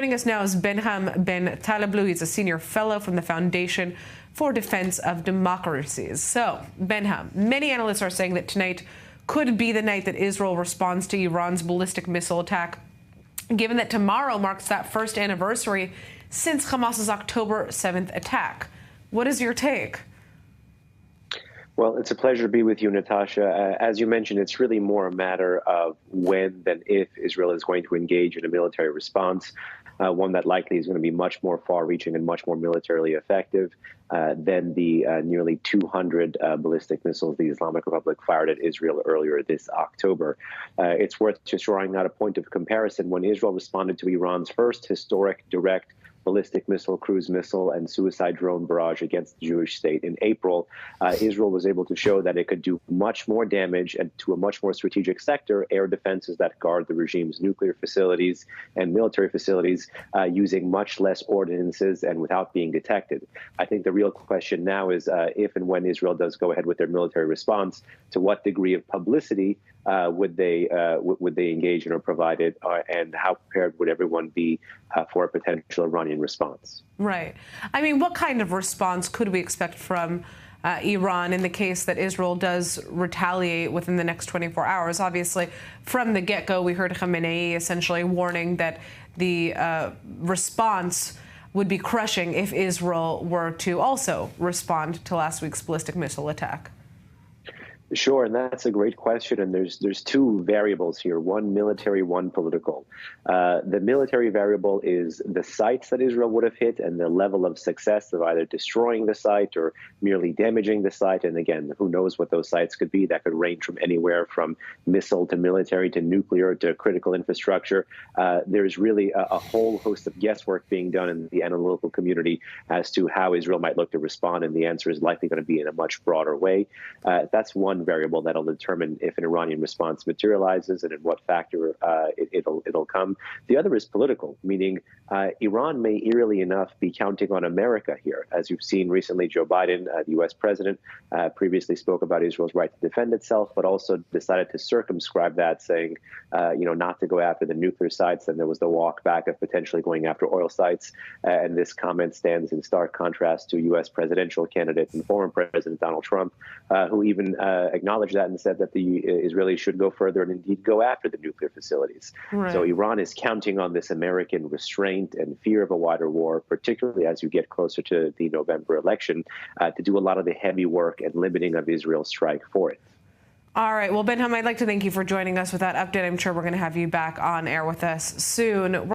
Joining us now is Behnam Ben Taleblu. He's a senior fellow from the Foundation for Defense of Democracies. So, Behnam, many analysts are saying that tonight could be the night that Israel responds to Iran's ballistic missile attack, given that tomorrow marks that first anniversary since Hamas's October 7th attack. What is your take? Well, it's a pleasure to be with you, Natasha. As you mentioned, it's really more a matter of when than if Israel is going to engage in a military response, one that likely is going to be much more far-reaching and much more militarily effective than the nearly 200 ballistic missiles the Islamic Republic fired at Israel earlier this October. It's worth just drawing out a point of comparison. When Israel responded to Iran's first historic direct ballistic missile, cruise missile, and suicide drone barrage against the Jewish state in April, Israel was able to show that it could do much more damage and to a much more strategic sector, air defenses that guard the regime's nuclear facilities and military facilities, using much less ordinances and without being detected. I think the real question now is if and when Israel does go ahead with their military response, to what degree of publicity would they engage in or provide it, and how prepared would everyone be for a potential Iranian response? Right. I mean, what kind of response could we expect from Iran in the case that Israel does retaliate within the next 24 hours? Obviously, from the get-go, we heard Khamenei essentially warning that the response would be crushing if Israel were to also respond to last week's ballistic missile attack. Sure, and that's a great question. And there's two variables here, one military, one political. The military variable is the sites that Israel would have hit and the level of success of either destroying the site or merely damaging the site. And again, who knows what those sites could be? That could range from anywhere from missile to military to nuclear to critical infrastructure. There's really a whole host of guesswork being done in the analytical community as to how Israel might look to respond. And the answer is likely going to be in a much broader way. That's one variable that'll determine if an Iranian response materializes and in what factor it'll come. The other is political, meaning Iran may eerily enough be counting on America here. As you've seen recently, Joe Biden, the U.S. president, previously spoke about Israel's right to defend itself, but also decided to circumscribe that, saying, not to go after the nuclear sites. And there was the walk back of potentially going after oil sites. And this comment stands in stark contrast to U.S. presidential candidate and former President Donald Trump, who even acknowledged that and said that the Israelis should go further and indeed go after the nuclear facilities. Right. So Iran is counting on this American restraint and fear of a wider war, particularly as you get closer to the November election, to do a lot of the heavy work and limiting of Israel's strike for it. All right. Well, Behnam, I'd like to thank you for joining us with that update. I'm sure we're going to have you back on air with us soon.